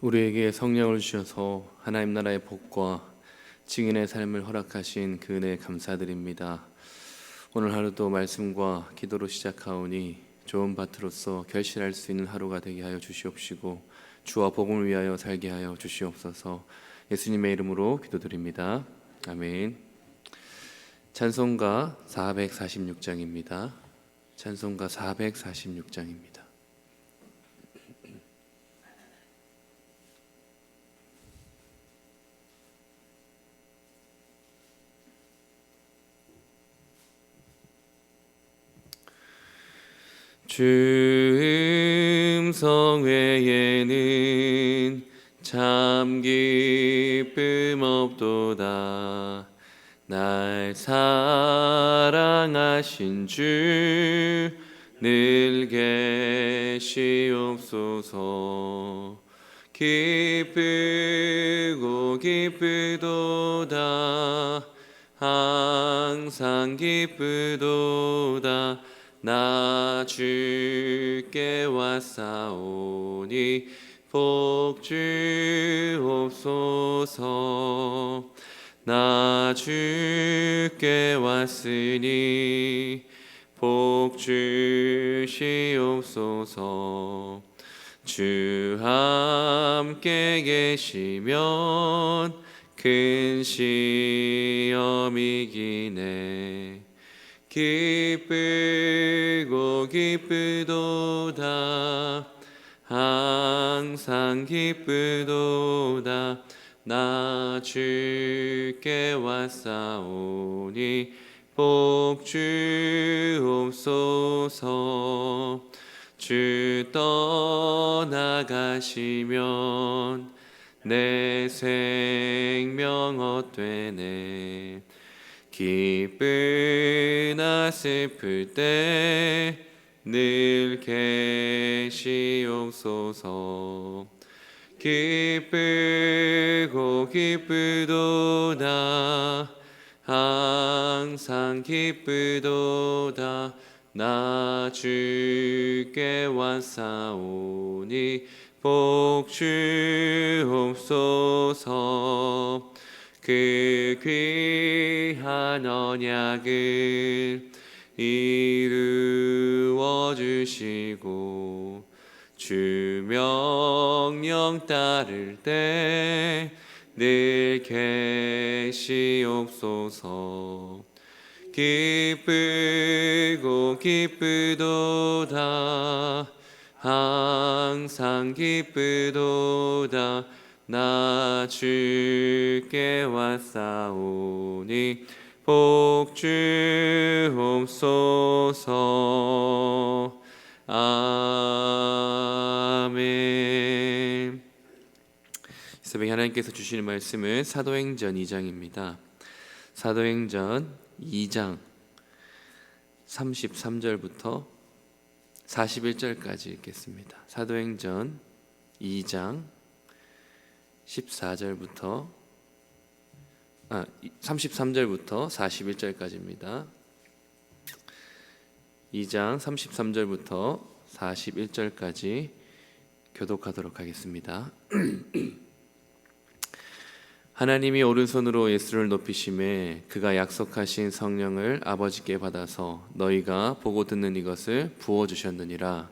우리에게 성령을 주셔서 하나님 나라의 복과 증인의 삶을 허락하신 그 은혜에 감사드립니다. 오늘 하루도 말씀과 기도로 시작하오니 좋은 밭으로서 결실할 수 있는 하루가 되게 하여 주시옵시고 주와 복음을 위하여 살게 하여 주시옵소서. 예수님의 이름으로 기도드립니다. 아멘. 찬송가 446장입니다. 찬송가 446장입니다. 주 음성 외에는 참 기쁨 없도다. 날 사랑하신 주 늘 계시옵소서. 기쁘고 기쁘도다. 항상 기쁘도다. 나 주께 왔사오니 복 주옵소서. 나 주께 왔으니 복 주시옵소서. 주 함께 계시면 큰 시험이 이기네. 기쁘고 기쁘도다. 항상 기쁘도다. 나 주께 왔사오니 복 주옵소서. 주 떠나가시면 내 생명 헛되네. 기쁘나 슬플 때 늘 계시옵소서. 기쁘고 기쁘도다. 항상 기쁘도다. 나 주께 왔사오니 복 주옵소서. 그 귀한 언약을 이루어 주시고 주 명령 따를 때 늘 계시옵소서. 기쁘고 기쁘도다. 항상 기쁘도다. 나 주께 왔사오니 복 주옵소서. 아멘. 이 새벽에 하나님께서 주시는 말씀은 사도행전 2장입니다. 사도행전 2장 33절부터 41절까지 읽겠습니다. 사도행전 2장 33절부터 41절까지입니다. 2장 33절부터 41절까지 교독하도록 하겠습니다. 하나님이 오른손으로 예수를 높이심에 그가 약속하신 성령을 아버지께 받아서 너희가 보고 듣는 이것을 부어주셨느니라.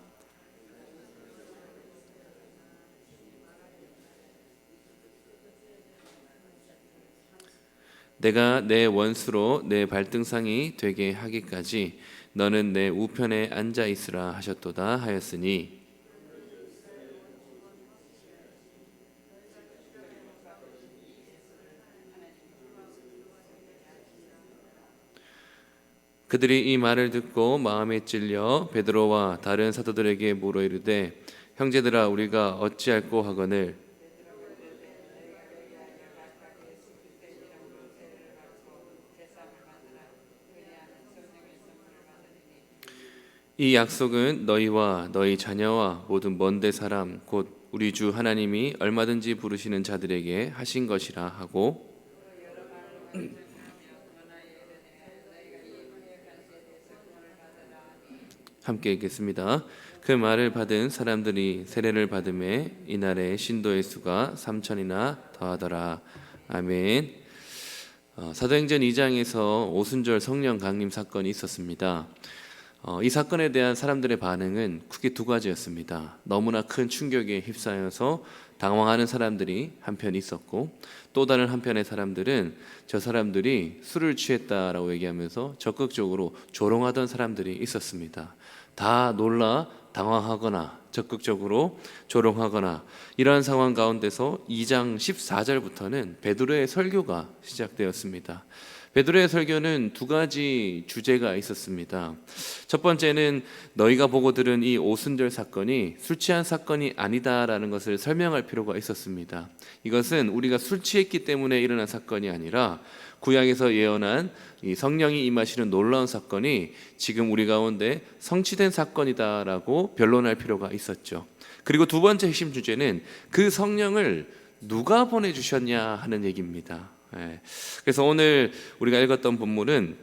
내가 내 원수로 내 발등상이 되게 하기까지 너는 내 우편에 앉아 있으라 하셨도다 하였으니 그들이 이 말을 듣고 마음에 찔려 베드로와 다른 사도들에게 물어 이르되 형제들아 우리가 어찌할꼬 하거늘 이 약속은 너희와 너희 자녀와 모든 먼데 사람 곧 우리 주 하나님이 얼마든지 부르시는 자들에게 하신 것이라 하고 함께 읽겠습니다. 그 말을 받은 사람들이 세례를 받음에 이날에 신도의 수가 3천이나 더하더라. 아멘. 사도행전 2장에서 오순절 성령 강림 사건이 있었습니다. 이 사건에 대한 사람들의 반응은 크게 두 가지였습니다. 너무나 큰 충격에 휩싸여서 당황하는 사람들이 한편 있었고, 또 다른 한편의 사람들은 저 사람들이 술을 취했다라고 얘기하면서 적극적으로 조롱하던 사람들이 있었습니다. 다 놀라 당황하거나 적극적으로 조롱하거나 이러한 상황 가운데서 2장 14절부터는 베드로의 설교가 시작되었습니다. 베드로의 설교는 두 가지 주제가 있었습니다. 첫 번째는 너희가 보고 들은 이 오순절 사건이 술 취한 사건이 아니다라는 것을 설명할 필요가 있었습니다. 이것은 우리가 술 취했기 때문에 일어난 사건이 아니라 구약에서 예언한 이 성령이 임하시는 놀라운 사건이 지금 우리 가운데 성취된 사건이다라고 변론할 필요가 있었죠. 그리고 두 번째 핵심 주제는 그 성령을 누가 보내주셨냐 하는 얘기입니다. 그래서 오늘 우리가 읽었던 본문은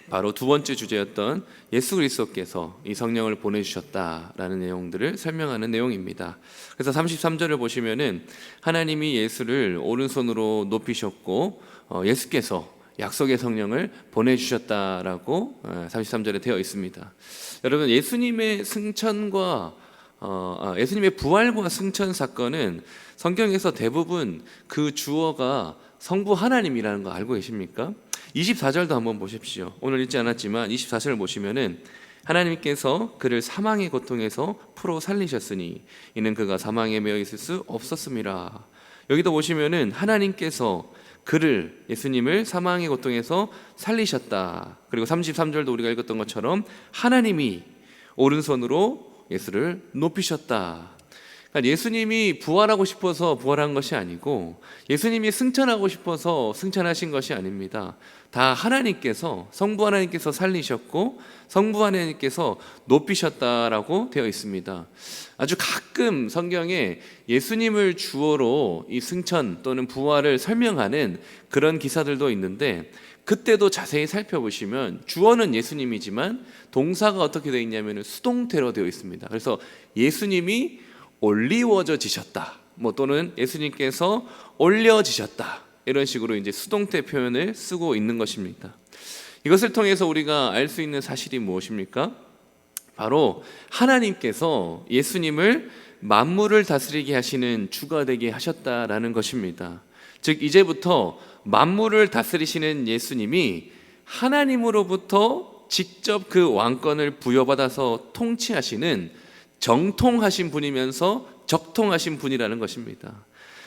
바로 두 번째 주제였던 예수 그리스도께서 이 성령을 보내주셨다라는 내용들을 설명하는 내용입니다. 그래서 33절을 보시면은 하나님이 예수를 오른손으로 높이셨고 예수께서 약속의 성령을 보내주셨다라고 33절에 되어 있습니다. 여러분, 예수님의 승천과 예수님의 부활과 승천 사건은 성경에서 대부분 그 주어가 성부 하나님이라는 거 알고 계십니까? 24절도 한번 보십시오. 오늘 읽지 않았지만 24절을 보시면은 하나님께서 그를 사망의 고통에서 풀어 살리셨으니 이는 그가 사망에 매여 있을 수 없었음이라. 여기도 보시면은 하나님께서 그를, 예수님을 사망의 고통에서 살리셨다. 그리고 33절도 우리가 읽었던 것처럼 하나님이 오른손으로 예수를 높이셨다. 그러니까 예수님이 부활하고 싶어서 부활한 것이 아니고 예수님이 승천하고 싶어서 승천하신 것이 아닙니다. 다 하나님께서, 성부 하나님께서 살리셨고 성부 하나님께서 높이셨다라고 되어 있습니다. 아주 가끔 성경에 예수님을 주어로 이 승천 또는 부활을 설명하는 그런 기사들도 있는데, 그때도 자세히 살펴보시면 주어는 예수님이지만 동사가 어떻게 되어 있냐면 수동태로 되어 있습니다. 그래서 예수님이 올리워져지셨다, 또는 예수님께서 올려지셨다, 이런 식으로 이제 수동태 표현을 쓰고 있는 것입니다. 이것을 통해서 우리가 알 수 있는 사실이 무엇입니까? 바로 하나님께서 예수님을 만물을 다스리게 하시는 주가 되게 하셨다라는 것입니다. 즉 이제부터 만물을 다스리시는 예수님이 하나님으로부터 직접 그 왕권을 부여받아서 통치하시는 정통하신 분이면서 적통하신 분이라는 것입니다.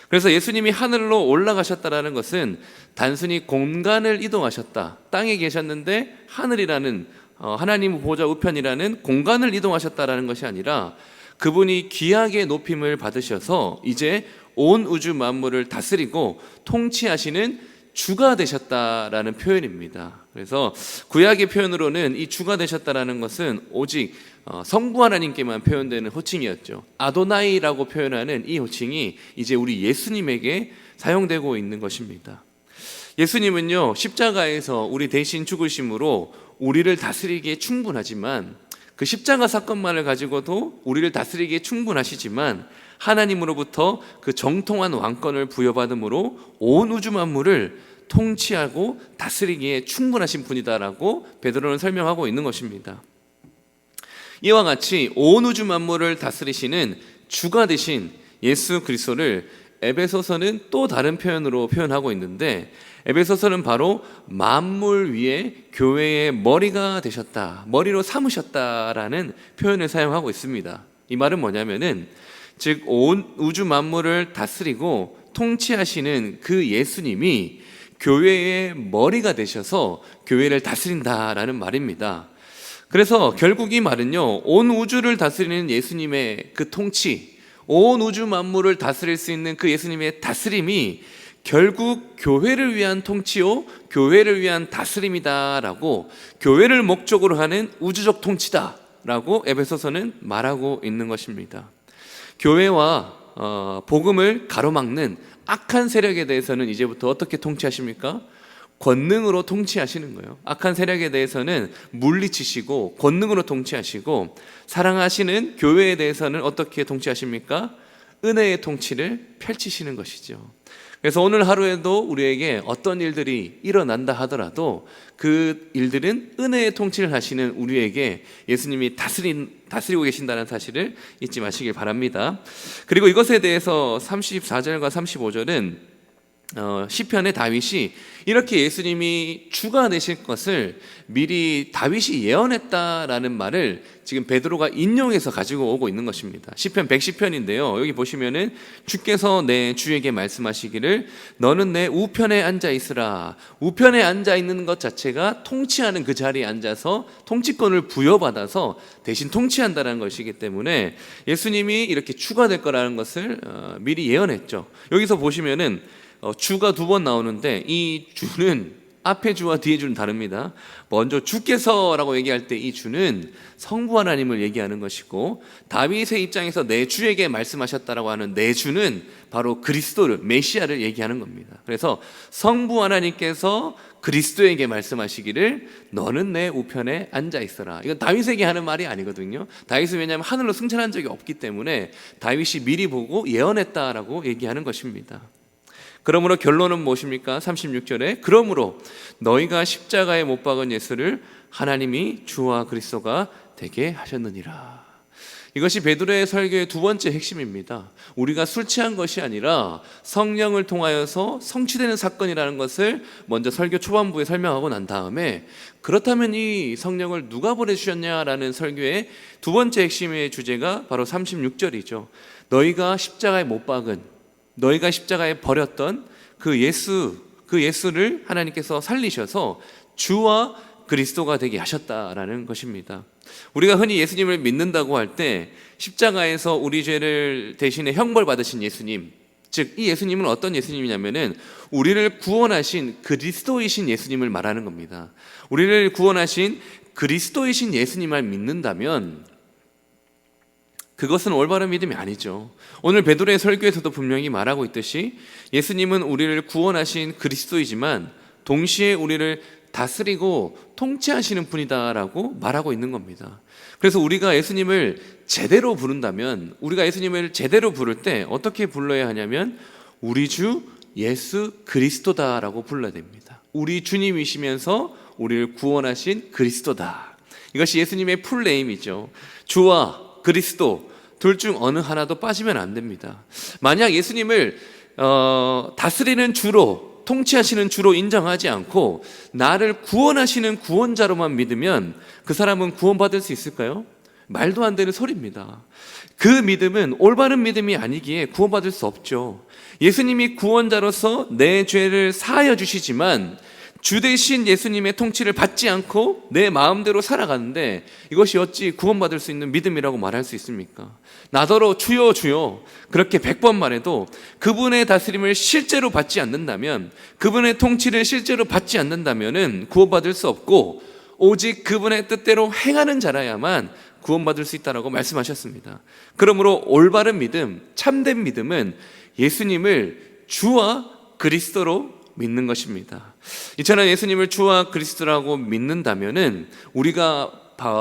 그래서 예수님이 하늘로 올라가셨다라는 것은 단순히 공간을 이동하셨다, 땅에 계셨는데 하늘이라는 하나님 보좌 우편이라는 공간을 이동하셨다라는 것이 아니라 그분이 귀하게 높임을 받으셔서 이제 온 우주 만물을 다스리고 통치하시는 주가 되셨다라는 표현입니다. 그래서 구약의 표현으로는 이 주가 되셨다라는 것은 오직 성부 하나님께만 표현되는 호칭이었죠. 아도나이라고 표현하는 이 호칭이 이제 우리 예수님에게 사용되고 있는 것입니다. 예수님은요, 십자가에서 우리 대신 죽으심으로 우리를 다스리기에 충분하지만, 그 십자가 사건만을 가지고도 우리를 다스리기에 충분하시지만 하나님으로부터 그 정통한 왕권을 부여받음으로 온 우주 만물을 통치하고 다스리기에 충분하신 분이다라고 베드로는 설명하고 있는 것입니다. 이와 같이 온 우주 만물을 다스리시는 주가 되신 예수 그리스도를 에베소서는 또 다른 표현으로 표현하고 있는데, 에베소서는 바로 만물 위에 교회의 머리가 되셨다, 머리로 삼으셨다라는 표현을 사용하고 있습니다. 이 말은 뭐냐면은, 즉 온 우주 만물을 다스리고 통치하시는 그 예수님이 교회의 머리가 되셔서 교회를 다스린다라는 말입니다. 그래서 결국 이 말은요, 온 우주를 다스리는 예수님의 그 통치, 온 우주 만물을 다스릴 수 있는 그 예수님의 다스림이 결국 교회를 위한 통치요, 교회를 위한 다스림이다라고, 교회를 목적으로 하는 우주적 통치다라고 에베소서는 말하고 있는 것입니다. 교회와 복음을 가로막는 악한 세력에 대해서는 이제부터 어떻게 통치하십니까? 권능으로 통치하시는 거예요. 악한 세력에 대해서는 물리치시고 권능으로 통치하시고, 사랑하시는 교회에 대해서는 어떻게 통치하십니까? 은혜의 통치를 펼치시는 것이죠. 그래서 오늘 하루에도 우리에게 어떤 일들이 일어난다 하더라도 그 일들은 은혜의 통치를 하시는 우리에게 예수님이 다스리고 계신다는 사실을 잊지 마시길 바랍니다. 그리고 이것에 대해서 34절과 35절은 시편의 다윗이 이렇게 예수님이 주가 되실 것을 미리 다윗이 예언했다라는 말을 지금 베드로가 인용해서 가지고 오고 있는 것입니다. 시편 110편인데요. 여기 보시면은 주께서 내 주에게 말씀하시기를 너는 내 우편에 앉아 있으라. 우편에 앉아 있는 것 자체가 통치하는 그 자리에 앉아서 통치권을 부여받아서 대신 통치한다는 것이기 때문에 예수님이 이렇게 주가 될 거라는 것을 미리 예언했죠. 여기서 보시면은 주가 두 번 나오는데 이 주는 앞에 주와 뒤에 주는 다릅니다. 먼저 주께서라고 얘기할 때 이 주는 성부 하나님을 얘기하는 것이고, 다윗의 입장에서 내 주에게 말씀하셨다라고 하는 내 주는 바로 그리스도를, 메시아를 얘기하는 겁니다. 그래서 성부 하나님께서 그리스도에게 말씀하시기를 너는 내 우편에 앉아 있어라. 이건 다윗에게 하는 말이 아니거든요. 다윗은 왜냐하면 하늘로 승천한 적이 없기 때문에 다윗이 미리 보고 예언했다라고 얘기하는 것입니다. 그러므로 결론은 무엇입니까? 36절에 그러므로 너희가 십자가에 못 박은 예수를 하나님이 주와 그리스도가 되게 하셨느니라. 이것이 베드로의 설교의 두 번째 핵심입니다. 우리가 술 취한 것이 아니라 성령을 통하여서 성취되는 사건이라는 것을 먼저 설교 초반부에 설명하고 난 다음에, 그렇다면 이 성령을 누가 보내주셨냐라는 설교의 두 번째 핵심의 주제가 바로 36절이죠. 너희가 십자가에 못 박은, 너희가 십자가에 버렸던 그 예수를 하나님께서 살리셔서 주와 그리스도가 되게 하셨다라는 것입니다. 우리가 흔히 예수님을 믿는다고 할 때 십자가에서 우리 죄를 대신에 형벌 받으신 예수님, 즉 이 예수님은 어떤 예수님이냐면은 우리를 구원하신 그리스도이신 예수님을 말하는 겁니다. 우리를 구원하신 그리스도이신 예수님을 믿는다면 그것은 올바른 믿음이 아니죠. 오늘 베드로의 설교에서도 분명히 말하고 있듯이 예수님은 우리를 구원하신 그리스도이지만 동시에 우리를 다스리고 통치하시는 분이다라고 말하고 있는 겁니다. 그래서 우리가 예수님을 제대로 부른다면, 우리가 예수님을 제대로 부를 때 어떻게 불러야 하냐면 우리 주 예수 그리스도다라고 불러야 됩니다. 우리 주님이시면서 우리를 구원하신 그리스도다. 이것이 예수님의 풀네임이죠. 주와 그리스도 둘 중 어느 하나도 빠지면 안 됩니다. 만약 예수님을 다스리는 주로, 통치하시는 주로 인정하지 않고 나를 구원하시는 구원자로만 믿으면 그 사람은 구원받을 수 있을까요? 말도 안 되는 소리입니다. 그 믿음은 올바른 믿음이 아니기에 구원받을 수 없죠. 예수님이 구원자로서 내 죄를 사하여 주시지만 주 대신 예수님의 통치를 받지 않고 내 마음대로 살아가는데 이것이 어찌 구원받을 수 있는 믿음이라고 말할 수 있습니까? 나더러 주여 주여 그렇게 100번 말해도 그분의 다스림을 실제로 받지 않는다면, 그분의 통치를 실제로 받지 않는다면 구원받을 수 없고 오직 그분의 뜻대로 행하는 자라야만 구원받을 수 있다고 말씀하셨습니다. 그러므로 올바른 믿음, 참된 믿음은 예수님을 주와 그리스도로 믿는 것입니다. 이처럼 예수님을 주와 그리스도라고 믿는다면은 우리가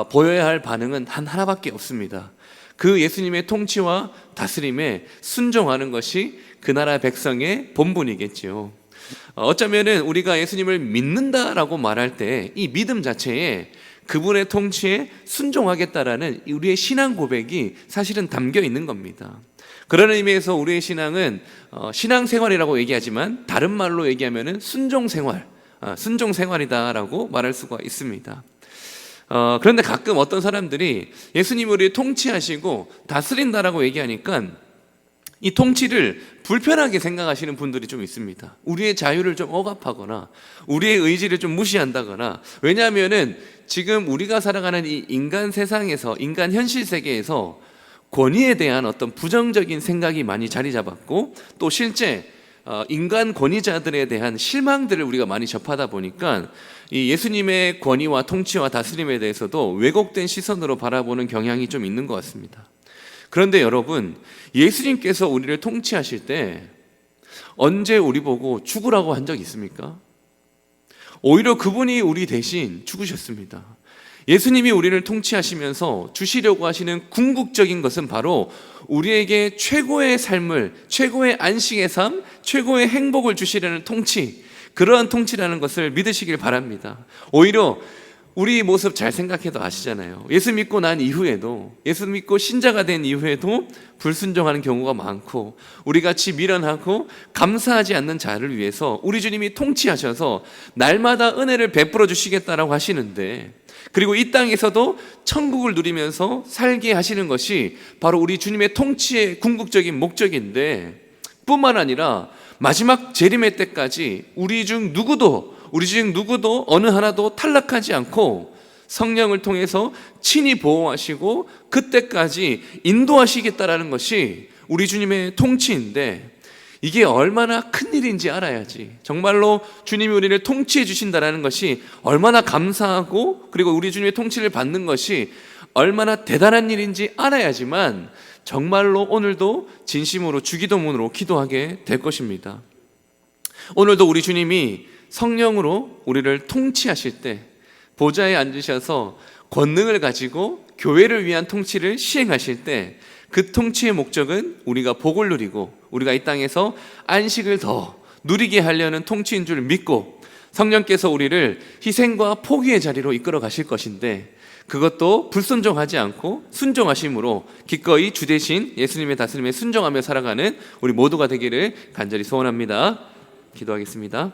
보여야 할 반응은 하나밖에 없습니다. 그 예수님의 통치와 다스림에 순종하는 것이 그 나라 백성의 본분이겠지요. 어쩌면은 우리가 예수님을 믿는다라고 말할 때 이 믿음 자체에 그분의 통치에 순종하겠다라는 우리의 신앙 고백이 사실은 담겨 있는 겁니다. 그런 의미에서 우리의 신앙은 신앙생활이라고 얘기하지만 다른 말로 얘기하면은 순종생활이다라고 말할 수가 있습니다. 그런데 가끔 어떤 사람들이 예수님이 우리를 통치하시고 다스린다라고 얘기하니까 이 통치를 불편하게 생각하시는 분들이 좀 있습니다. 우리의 자유를 좀 억압하거나 우리의 의지를 좀 무시한다거나, 왜냐하면은 지금 우리가 살아가는 이 인간 세상에서, 인간 현실 세계에서 권위에 대한 어떤 부정적인 생각이 많이 자리 잡았고, 또 실제 인간 권위자들에 대한 실망들을 우리가 많이 접하다 보니까 이 예수님의 권위와 통치와 다스림에 대해서도 왜곡된 시선으로 바라보는 경향이 좀 있는 것 같습니다. 그런데 여러분, 예수님께서 우리를 통치하실 때 언제 우리 보고 죽으라고 한 적 있습니까? 오히려 그분이 우리 대신 죽으셨습니다. 예수님이 우리를 통치하시면서 주시려고 하시는 궁극적인 것은 바로 우리에게 최고의 삶을, 최고의 안식의 삶, 최고의 행복을 주시려는 통치, 그러한 통치라는 것을 믿으시길 바랍니다. 오히려 우리 모습 잘 생각해도 아시잖아요. 예수 믿고 난 이후에도, 예수 믿고 신자가 된 이후에도 불순종하는 경우가 많고, 우리같이 미련하고 감사하지 않는 자를 위해서 우리 주님이 통치하셔서 날마다 은혜를 베풀어 주시겠다라고 하시는데, 그리고 이 땅에서도 천국을 누리면서 살게 하시는 것이 바로 우리 주님의 통치의 궁극적인 목적인데, 뿐만 아니라 마지막 재림의 때까지 우리 중 누구도 어느 하나도 탈락하지 않고 성령을 통해서 친히 보호하시고 그때까지 인도하시겠다라는 것이 우리 주님의 통치인데, 이게 얼마나 큰 일인지 알아야지, 정말로 주님이 우리를 통치해 주신다는 것이 얼마나 감사하고, 그리고 우리 주님의 통치를 받는 것이 얼마나 대단한 일인지 알아야지만 정말로 오늘도 진심으로 주기도문으로 기도하게 될 것입니다. 오늘도 우리 주님이 성령으로 우리를 통치하실 때 보좌에 앉으셔서 권능을 가지고 교회를 위한 통치를 시행하실 때, 그 통치의 목적은 우리가 복을 누리고 우리가 이 땅에서 안식을 더 누리게 하려는 통치인 줄 믿고, 성령께서 우리를 희생과 포기의 자리로 이끌어 가실 것인데, 그것도 불순종하지 않고 순종하심으로 기꺼이 주 대신 예수님의 다스림에 순종하며 살아가는 우리 모두가 되기를 간절히 소원합니다. 기도하겠습니다.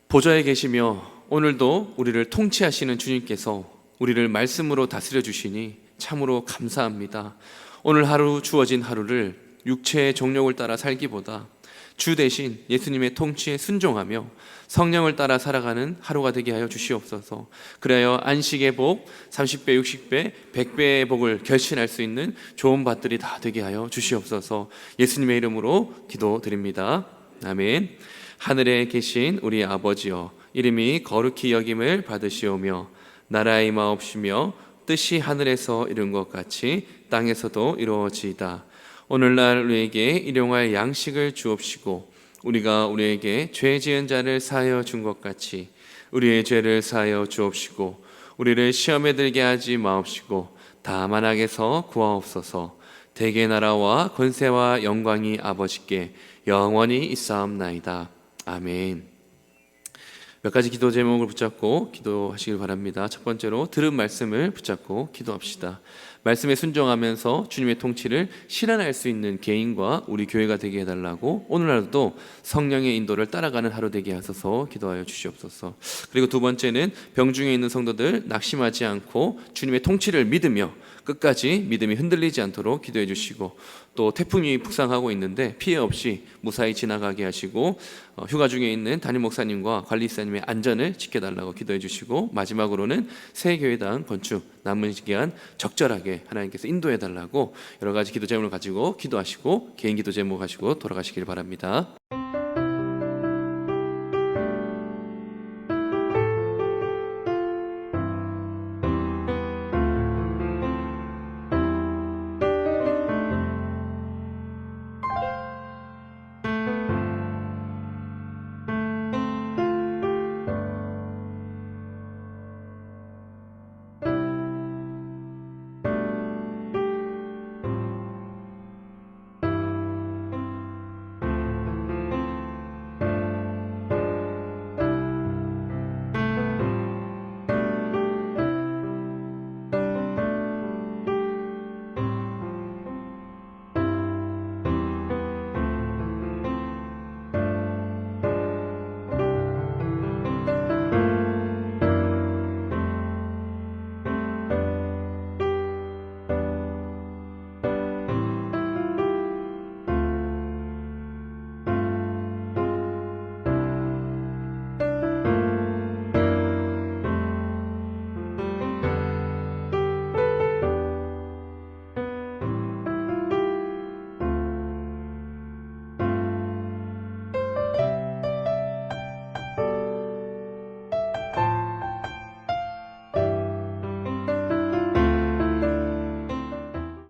보좌에 계시며 오늘도 우리를 통치하시는 주님께서 우리를 말씀으로 다스려 주시니 참으로 감사합니다. 오늘 하루 주어진 하루를 육체의 정욕을 따라 살기보다 주 대신 예수님의 통치에 순종하며 성령을 따라 살아가는 하루가 되게 하여 주시옵소서. 그래야 안식의 복, 30배, 60배, 100배의 복을 결신할 수 있는 좋은 밭들이 다 되게 하여 주시옵소서. 예수님의 이름으로 기도드립니다. 아멘. 하늘에 계신 우리 아버지여, 이름이 거룩히 여김을 받으시오며 나라의 임하옵시며 뜻이 하늘에서 이룬 것 같이 땅에서도 이루어지이다. 오늘날 우리에게 일용할 양식을 주옵시고 우리가 우리에게 죄 지은 자를 사하여 준 것 같이 우리의 죄를 사하여 주옵시고 우리를 시험에 들게 하지 마옵시고 다만 악에서 구하옵소서. 대개 나라와 권세와 영광이 아버지께 영원히 있사옵나이다. 아멘. 몇 가지 기도 제목을 붙잡고 기도하시길 바랍니다. 첫 번째로 들은 말씀을 붙잡고 기도합시다. 말씀에 순종하면서 주님의 통치를 실현할 수 있는 개인과 우리 교회가 되게 해달라고, 오늘 하루도 성령의 인도를 따라가는 하루 되게 하소서 기도하여 주시옵소서. 그리고 두 번째는 병중에 있는 성도들 낙심하지 않고 주님의 통치를 믿으며 끝까지 믿음이 흔들리지 않도록 기도해 주시고, 또 태풍이 북상하고 있는데 피해 없이 무사히 지나가게 하시고, 휴가 중에 있는 담임 목사님과 관리사님의 안전을 지켜달라고 기도해 주시고, 마지막으로는 새 교회당 건축 남은 기간 적절하게 하나님께서 인도해 달라고 여러 가지 기도 제목을 가지고 기도하시고 개인 기도 제목 가지고 돌아가시길 바랍니다.